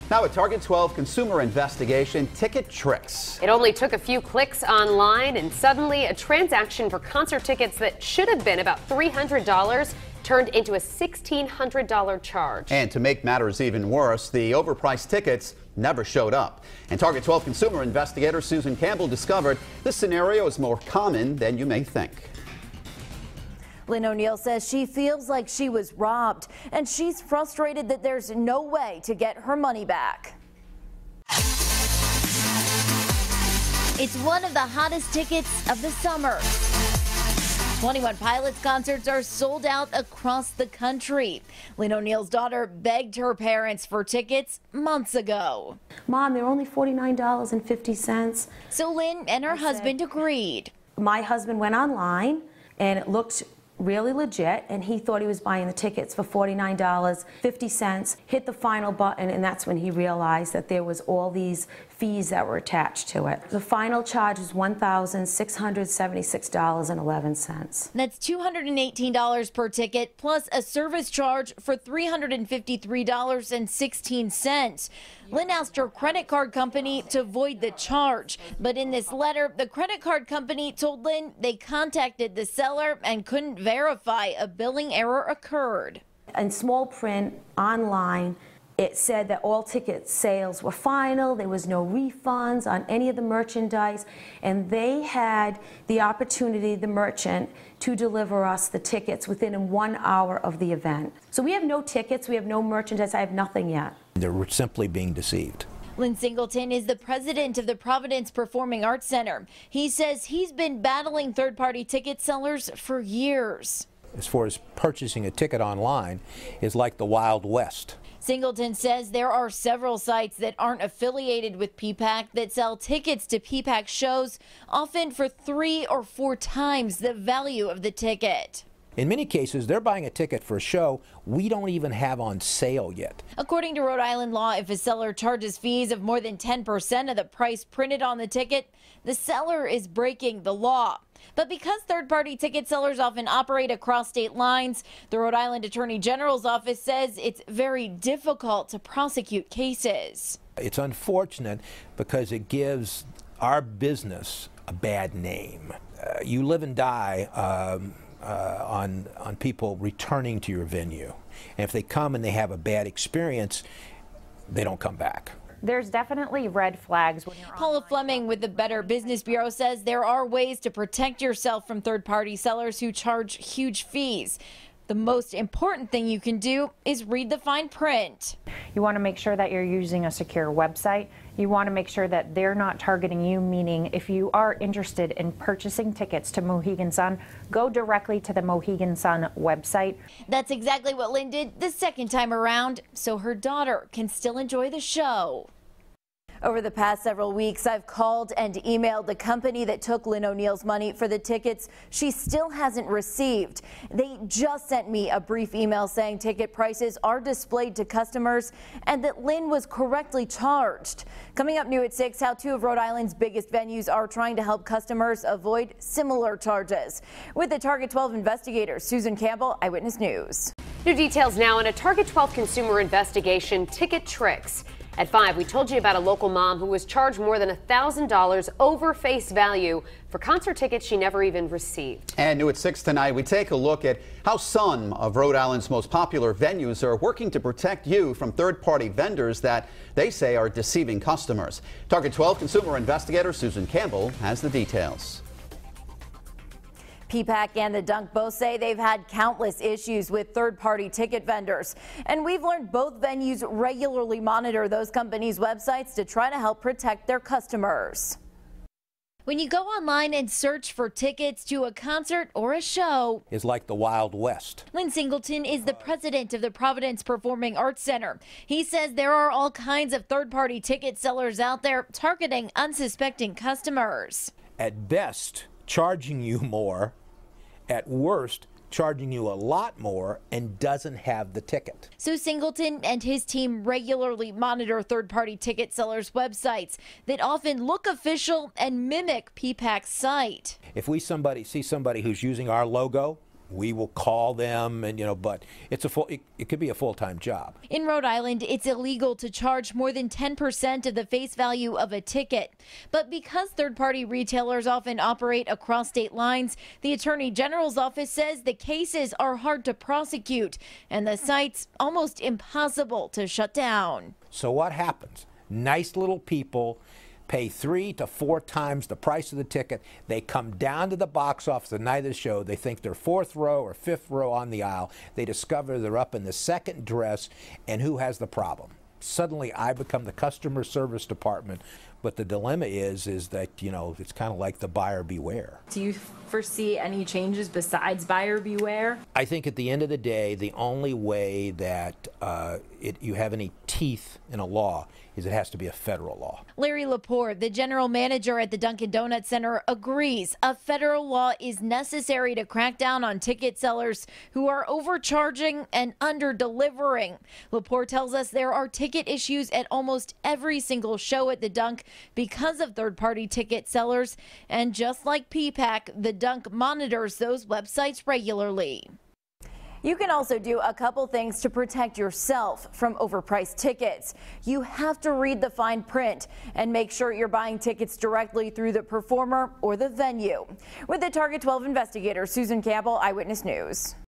Now a Target 12 consumer investigation, ticket tricks. It only took a few clicks online and suddenly a transaction for concert tickets that should have been about $300 turned into a $1,600 charge. And to make matters even worse, the overpriced tickets never showed up. And Target 12 consumer investigator Susan Campbell discovered this scenario is more common than you may think. Lynn O'Neill says she feels like she was robbed, and she's frustrated that there's no way to get her money back. It's one of the hottest tickets of the summer. 21 Pilots concerts are sold out across the country. Lynn O'Neill's daughter begged her parents for tickets months ago. Mom, they're only $49.50. So Lynn and her husband agreed. My husband went online and it looked really legit, and he thought he was buying the tickets for $49.50, hit the final button, and that's when he realized that there was all these fees that were attached to it. The final charge was $1,676.11. That's $218 per ticket, plus a service charge for $353.16. Lynn asked her credit card company to void the charge, but in this letter, the credit card company told Lynn they contacted the seller and couldn't verify a billing error occurred. In small print online, it said that all ticket sales were final, there was no refunds on any of the merchandise, and they had the opportunity, the merchant, to deliver us the tickets within 1 hour of the event. So we have no tickets, we have no merchandise, I have nothing yet. They're simply being deceived. Lynn Singleton is the president of the Providence Performing Arts Center. He says he's been battling third-party ticket sellers for years. As far as purchasing a ticket online is like the Wild West. Singleton says there are several sites that aren't affiliated with PPAC that sell tickets to PPAC shows, often for 3 or 4 times the value of the ticket. In many cases, they're buying a ticket for a show we don't even have on sale yet. According to Rhode Island law, if a seller charges fees of more than 10% of the price printed on the ticket, the seller is breaking the law. But because third-party ticket sellers often operate across state lines, the Rhode Island Attorney General's office says it's very difficult to prosecute cases. It's unfortunate because it gives our business a bad name. You live and die on people returning to your venue. And if they come and they have a bad experience, they don't come back. There's definitely red flags when you're Paula Fleming with the Better Business Bureau says there are ways to protect yourself from third-party sellers who charge huge fees. The most important thing you can do is read the fine print. You want to make sure that you're using a secure website. You want to make sure that they're not targeting you, meaning if you are interested in purchasing tickets to Mohegan Sun, go directly to the Mohegan Sun website. That's exactly what Lynn did the second time around, so her daughter can still enjoy the show. Over the past several weeks, I've called and emailed the company that took Lynn O'Neill's money for the tickets she still hasn't received. They just sent me a brief email saying ticket prices are displayed to customers and that Lynn was correctly charged. Coming up new at 6, how 2 of Rhode Island's biggest venues are trying to help customers avoid similar charges. With the Target 12 investigator, Susan Campbell, Eyewitness News. New details now in a Target 12 consumer investigation, ticket tricks. At 5, we told you about a local mom who was charged more than $1,000 over face value for concert tickets she never even received. And new at 6 tonight, we take a look at how some of Rhode Island's most popular venues are working to protect you from third-party vendors that they say are deceiving customers. Target 12 consumer investigator Susan Campbell has the details. PPAC and the Dunk both say they've had countless issues with third-party ticket vendors. And we've learned both venues regularly monitor those companies' websites to try to help protect their customers. When you go online and search for tickets to a concert or a show, It's like the Wild West. Lynn Singleton is the president of the Providence Performing Arts Center. He says there are all kinds of third-party ticket sellers out there targeting unsuspecting customers. At best, charging you more, at worst, charging you a lot more, and doesn't have the ticket. So Singleton and his team regularly monitor third-party ticket sellers' websites that often look official and mimic PPAC's site. If we see somebody who's using our logo We will call them, and but it's it could be a full-time job. In Rhode Island, it's illegal to charge more than 10% of the face value of a ticket. But because third-party retailers often operate across state lines, the Attorney General's office says the cases are hard to prosecute and the site's almost impossible to shut down. So what happens? Nice little people pay 3 to 4 times the price of the ticket. They come down to the box office the night of the show. They think they're 4th row or 5th row on the aisle. They discover they're up in the second dress, and who has the problem? Suddenly I become the customer service department. But the dilemma is that, it's kind of like the buyer beware. Do you foresee any changes besides buyer beware? I think at the end of the day, the only way that you have any teeth in a law is it has to be a federal law. Larry Lepore, the general manager at the Dunkin' Donuts Center, agrees a federal law is necessary to crack down on ticket sellers who are overcharging and under-delivering. Lepore tells us there are ticket issues at almost every single show at the Dunk because of third-party ticket sellers. And just like PPAC, the Dunk monitors those websites regularly. You can also do a couple things to protect yourself from overpriced tickets. You have to read the fine print and make sure you're buying tickets directly through the performer or the venue. With the Target 12 investigator, Susan Campbell, Eyewitness News.